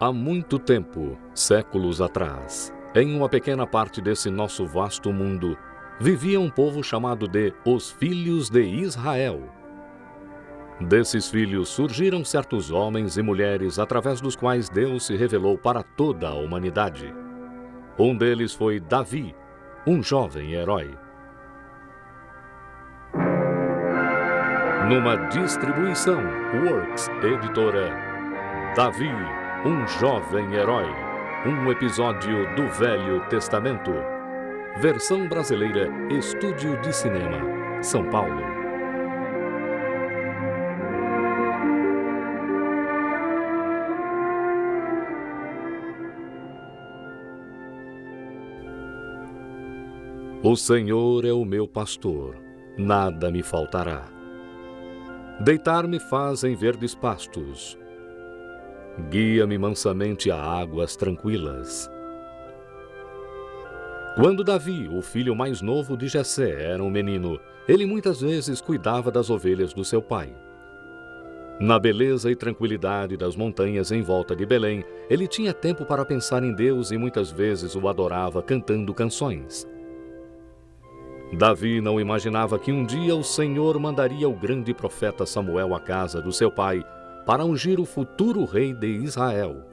Há muito tempo, séculos atrás, em uma pequena parte desse nosso vasto mundo, vivia um povo chamado de os Filhos de Israel. Desses filhos surgiram certos homens e mulheres através dos quais Deus se revelou para toda a humanidade. Um deles foi Davi, um jovem herói. Numa distribuição Works Editora, Davi, um jovem herói, um episódio do Velho Testamento. Versão brasileira, Estúdio de Cinema, São Paulo. O Senhor é o meu pastor, nada me faltará. Deitar-me faz em verdes pastos. Guia-me mansamente a águas tranquilas. Quando Davi, o filho mais novo de Jessé, era um menino, ele muitas vezes cuidava das ovelhas do seu pai. Na beleza e tranquilidade das montanhas em volta de Belém, ele tinha tempo para pensar em Deus e muitas vezes o adorava cantando canções. Davi não imaginava que um dia o Senhor mandaria o grande profeta Samuel à casa do seu pai para ungir o futuro rei de Israel.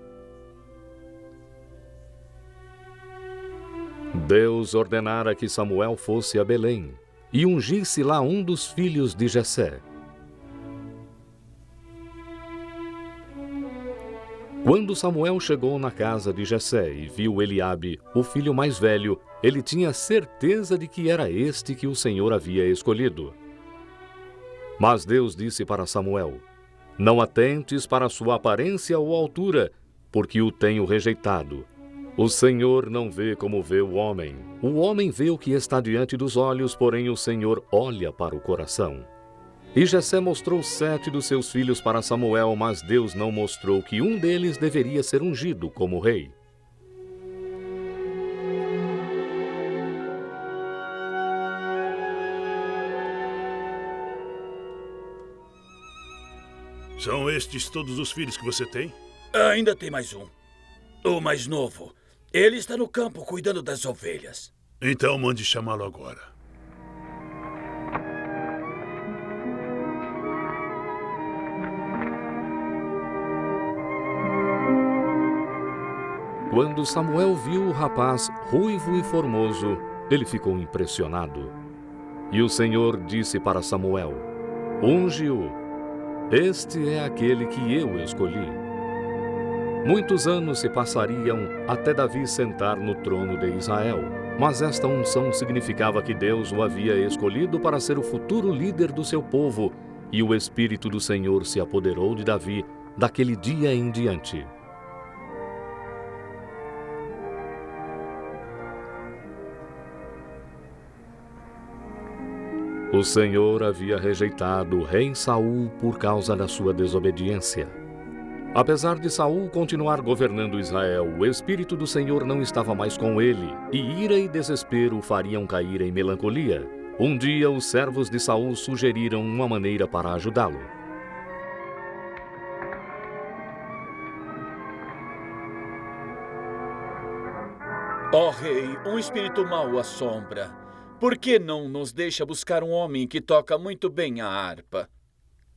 Deus ordenara que Samuel fosse a Belém e ungisse lá um dos filhos de Jessé. Quando Samuel chegou na casa de Jessé e viu Eliabe, o filho mais velho, ele tinha certeza de que era este que o Senhor havia escolhido. Mas Deus disse para Samuel: não atentes para sua aparência ou altura, porque o tenho rejeitado. O Senhor não vê como vê o homem. O homem vê o que está diante dos olhos, porém o Senhor olha para o coração. E Jessé mostrou 7 dos seus filhos para Samuel, mas Deus não mostrou que um deles deveria ser ungido como rei. São estes todos os filhos que você tem? Ainda tem mais um. O mais novo. Ele está no campo cuidando das ovelhas. Então mande chamá-lo agora. Quando Samuel viu o rapaz ruivo e formoso, ele ficou impressionado. E o Senhor disse para Samuel: unge-o. Este é aquele que eu escolhi. Muitos anos se passariam até Davi sentar no trono de Israel, mas esta unção significava que Deus o havia escolhido para ser o futuro líder do seu povo, e o Espírito do Senhor se apoderou de Davi daquele dia em diante. O Senhor havia rejeitado o rei Saul por causa da sua desobediência. Apesar de Saul continuar governando Israel, o Espírito do Senhor não estava mais com ele, e ira e desespero o fariam cair em melancolia. Um dia, os servos de Saul sugeriram uma maneira para ajudá-lo. Ó rei, um espírito mau o assombra. Por que não nos deixa buscar um homem que toca muito bem a harpa?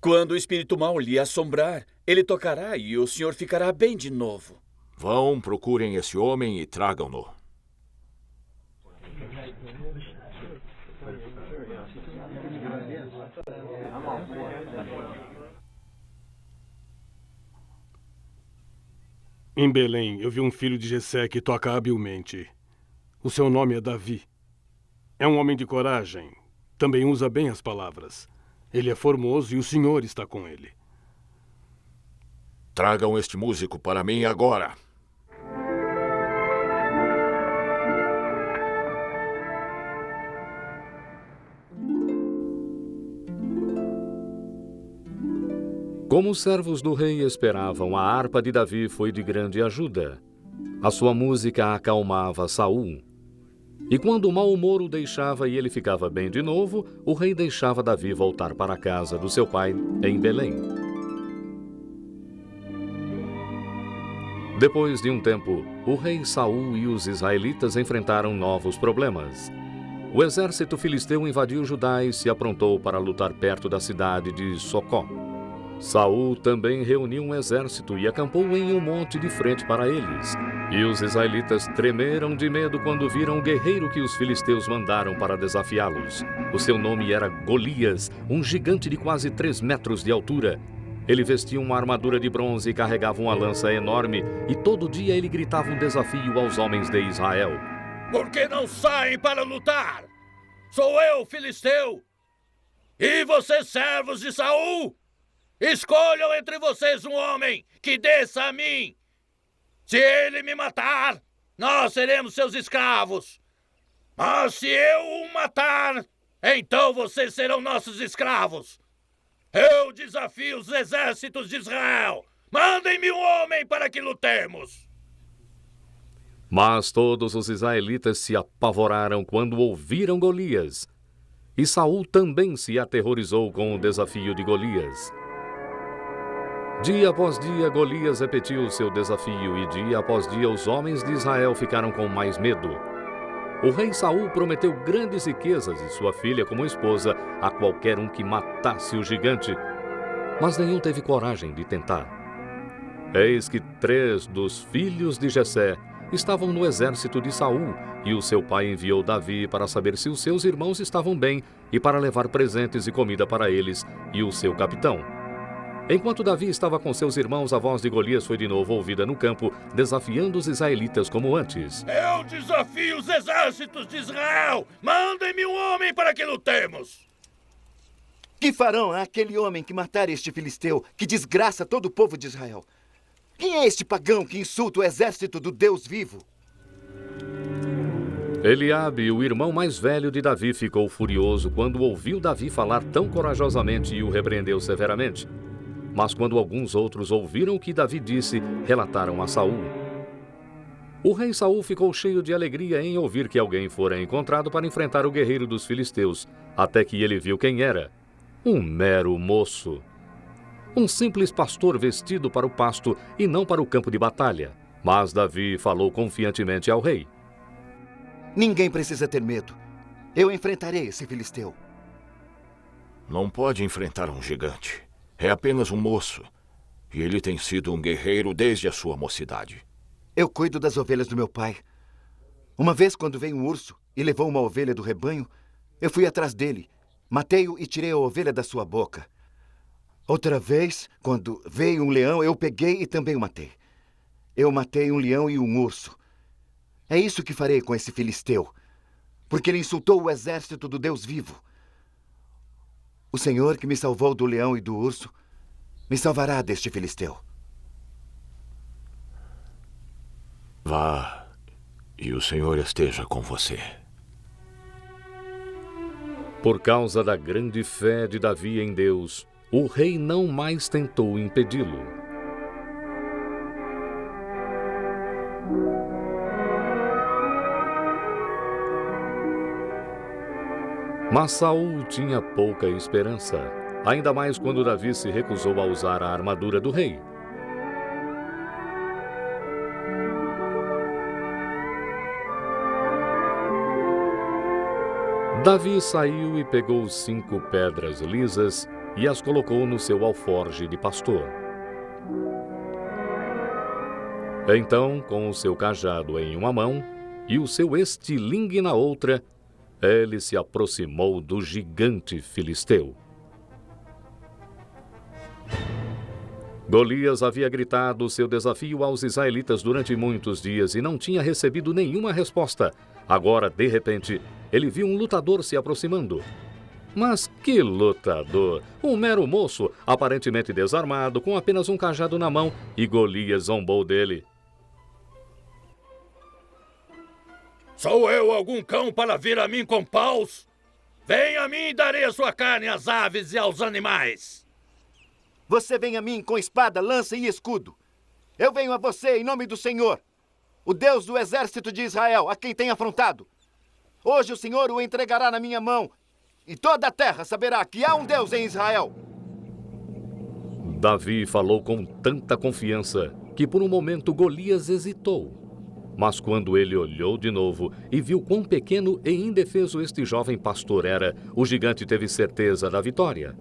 Quando o espírito mau lhe assombrar, ele tocará e o senhor ficará bem de novo. Vão, procurem esse homem e tragam-no. Em Belém, eu vi um filho de Jessé que toca habilmente. O seu nome é Davi. É um homem de coragem. Também usa bem as palavras. Ele é formoso e o Senhor está com ele. Tragam este músico para mim agora. Como os servos do rei esperavam, a harpa de Davi foi de grande ajuda. A sua música acalmava Saul. E quando o mau humor o deixava e ele ficava bem de novo, o rei deixava Davi voltar para a casa do seu pai, em Belém. Depois de um tempo, o rei Saul e os israelitas enfrentaram novos problemas. O exército filisteu invadiu Judá e se aprontou para lutar perto da cidade de Socó. Saul também reuniu um exército e acampou em um monte de frente para eles. E os israelitas tremeram de medo quando viram o guerreiro que os filisteus mandaram para desafiá-los. O seu nome era Golias, um gigante de quase 3 metros de altura. Ele vestia uma armadura de bronze e carregava uma lança enorme, e todo dia ele gritava um desafio aos homens de Israel. Por que não saem para lutar? Sou eu, filisteu! E vocês, servos de Saul? Escolham entre vocês um homem que desça a mim. Se ele me matar, nós seremos seus escravos. Mas se eu o matar, então vocês serão nossos escravos. Eu desafio os exércitos de Israel. Mandem-me um homem para que lutemos. Mas todos os israelitas se apavoraram quando ouviram Golias. E Saul também se aterrorizou com o desafio de Golias. Dia após dia, Golias repetiu seu desafio e dia após dia os homens de Israel ficaram com mais medo. O rei Saul prometeu grandes riquezas e sua filha como esposa a qualquer um que matasse o gigante, mas nenhum teve coragem de tentar. Eis que 3 dos filhos de Jessé estavam no exército de Saul, e o seu pai enviou Davi para saber se os seus irmãos estavam bem e para levar presentes e comida para eles e o seu capitão. Enquanto Davi estava com seus irmãos, a voz de Golias foi de novo ouvida no campo, desafiando os israelitas como antes. Eu desafio os exércitos de Israel! Mandem-me um homem para que lutemos! Que farão àquele homem que matar este filisteu, que desgraça todo o povo de Israel? Quem é este pagão que insulta o exército do Deus vivo? Eliabe, o irmão mais velho de Davi, ficou furioso quando ouviu Davi falar tão corajosamente e o repreendeu severamente. Mas quando alguns outros ouviram o que Davi disse, relataram a Saul. O rei Saul ficou cheio de alegria em ouvir que alguém fora encontrado para enfrentar o guerreiro dos filisteus, até que ele viu quem era. Um mero moço. Um simples pastor vestido para o pasto e não para o campo de batalha. Mas Davi falou confiantemente ao rei. Ninguém precisa ter medo. Eu enfrentarei esse filisteu. Não pode enfrentar um gigante. É apenas um moço. E ele tem sido um guerreiro desde a sua mocidade. Eu cuido das ovelhas do meu pai. Uma vez, quando veio um urso e levou uma ovelha do rebanho, eu fui atrás dele, matei-o e tirei a ovelha da sua boca. Outra vez, quando veio um leão, eu peguei e também o matei. Eu matei um leão e um urso. É isso que farei com esse filisteu, porque ele insultou o exército do Deus vivo. O Senhor que me salvou do leão e do urso, me salvará deste filisteu. Vá, e o Senhor esteja com você. Por causa da grande fé de Davi em Deus, o rei não mais tentou impedi-lo. Mas Saul tinha pouca esperança, ainda mais quando Davi se recusou a usar a armadura do rei. Davi saiu e pegou 5 pedras lisas e as colocou no seu alforje de pastor. Então, com o seu cajado em uma mão e o seu estilingue na outra, ele se aproximou do gigante filisteu. Golias havia gritado seu desafio aos israelitas durante muitos dias e não tinha recebido nenhuma resposta. Agora, de repente, ele viu um lutador se aproximando. Mas que lutador! Um mero moço, aparentemente desarmado, com apenas um cajado na mão, e Golias zombou dele. Sou eu algum cão para vir a mim com paus? Venha a mim e darei a sua carne às aves e aos animais. Você vem a mim com espada, lança e escudo. Eu venho a você em nome do Senhor, o Deus do exército de Israel, a quem tem afrontado. Hoje o Senhor o entregará na minha mão, e toda a terra saberá que há um Deus em Israel. Davi falou com tanta confiança que por um momento Golias hesitou. Mas quando ele olhou de novo e viu quão pequeno e indefeso este jovem pastor era, o gigante teve certeza da vitória.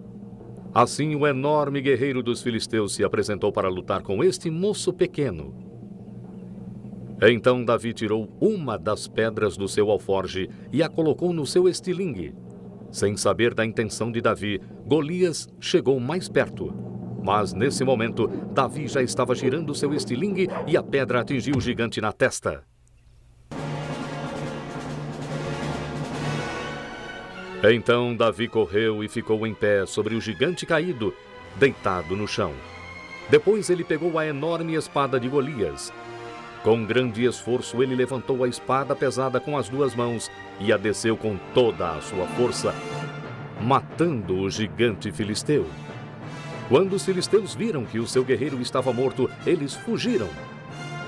Assim, o enorme guerreiro dos filisteus se apresentou para lutar com este moço pequeno. Então Davi tirou uma das pedras do seu alforje e a colocou no seu estilingue. Sem saber da intenção de Davi, Golias chegou mais perto. Mas, nesse momento, Davi já estava girando seu estilingue e a pedra atingiu o gigante na testa. Então Davi correu e ficou em pé sobre o gigante caído, deitado no chão. Depois ele pegou a enorme espada de Golias. Com grande esforço ele levantou a espada pesada com as duas mãos e a desceu com toda a sua força, matando o gigante filisteu. Quando os filisteus viram que o seu guerreiro estava morto, eles fugiram.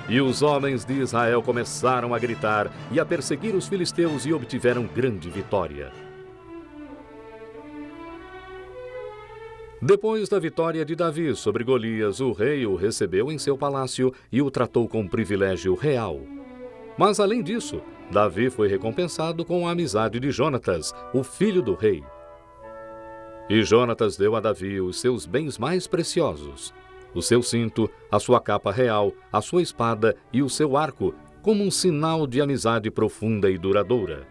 E os homens de Israel começaram a gritar e a perseguir os filisteus e obtiveram grande vitória. Depois da vitória de Davi sobre Golias, o rei o recebeu em seu palácio e o tratou com privilégio real. Mas, além disso, Davi foi recompensado com a amizade de Jonatas, o filho do rei. E Jonatas deu a Davi os seus bens mais preciosos, o seu cinto, a sua capa real, a sua espada e o seu arco, como um sinal de amizade profunda e duradoura.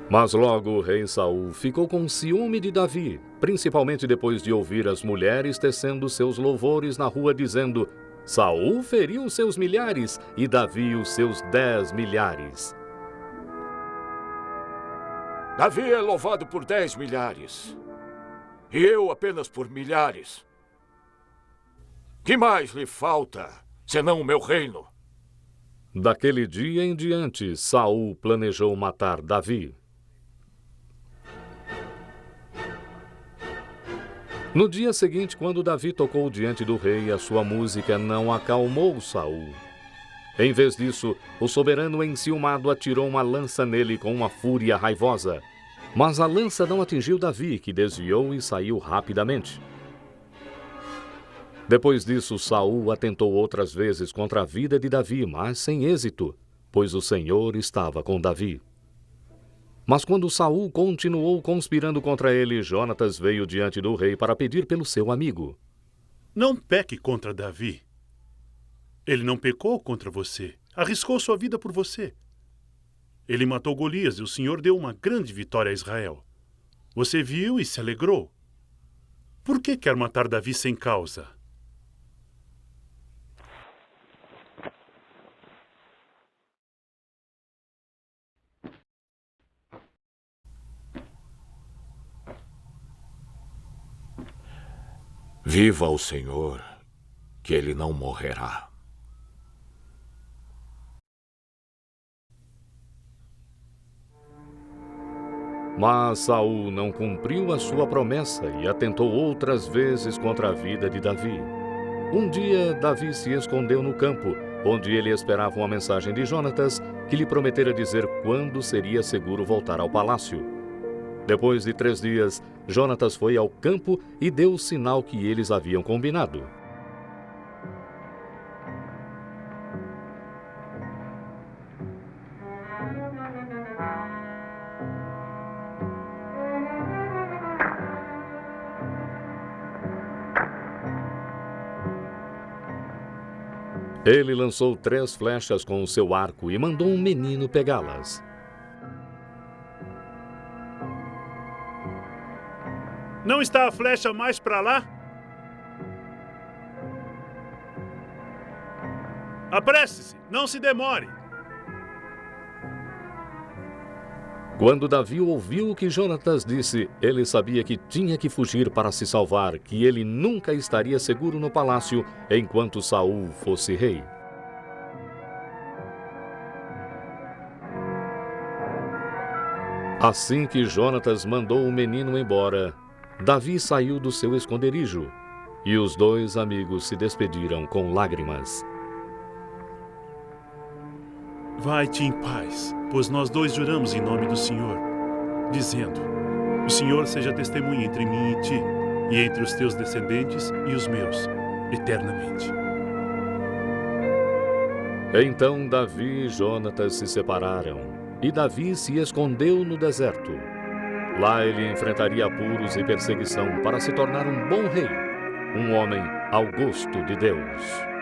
Mas logo o rei Saul ficou com ciúme de Davi, principalmente depois de ouvir as mulheres tecendo seus louvores na rua, dizendo: Saul feriu seus milhares e Davi os seus 10 milhares. Davi é louvado por 10 milhares, e eu apenas por milhares. Que mais lhe falta, senão o meu reino? Daquele dia em diante, Saul planejou matar Davi. No dia seguinte, quando Davi tocou diante do rei, a sua música não acalmou Saul. Em vez disso, o soberano enciumado atirou uma lança nele com uma fúria raivosa. Mas a lança não atingiu Davi, que desviou e saiu rapidamente. Depois disso, Saul atentou outras vezes contra a vida de Davi, mas sem êxito, pois o Senhor estava com Davi. Mas quando Saul continuou conspirando contra ele, Jonatas veio diante do rei para pedir pelo seu amigo. Não peque contra Davi. Ele não pecou contra você. Arriscou sua vida por você. Ele matou Golias e o Senhor deu uma grande vitória a Israel. Você viu e se alegrou. Por que quer matar Davi sem causa? Viva o Senhor, que ele não morrerá. Mas Saul não cumpriu a sua promessa e atentou outras vezes contra a vida de Davi. Um dia, Davi se escondeu no campo, onde ele esperava uma mensagem de Jonatas, que lhe prometera dizer quando seria seguro voltar ao palácio. Depois de 3 dias, Jonatas foi ao campo e deu o sinal que eles haviam combinado. Ele lançou 3 flechas com o seu arco e mandou um menino pegá-las. Não está a flecha mais para lá? Apresse-se, não se demore. Quando Davi ouviu o que Jonatas disse, ele sabia que tinha que fugir para se salvar, que ele nunca estaria seguro no palácio enquanto Saul fosse rei. Assim que Jonatas mandou o menino embora, Davi saiu do seu esconderijo, e os 2 amigos se despediram com lágrimas. Vai-te em paz, pois nós 2 juramos em nome do Senhor, dizendo: o Senhor seja testemunha entre mim e ti, e entre os teus descendentes e os meus, eternamente. Então Davi e Jonatas se separaram, e Davi se escondeu no deserto. Lá ele enfrentaria apuros e perseguição para se tornar um bom rei, um homem ao gosto de Deus.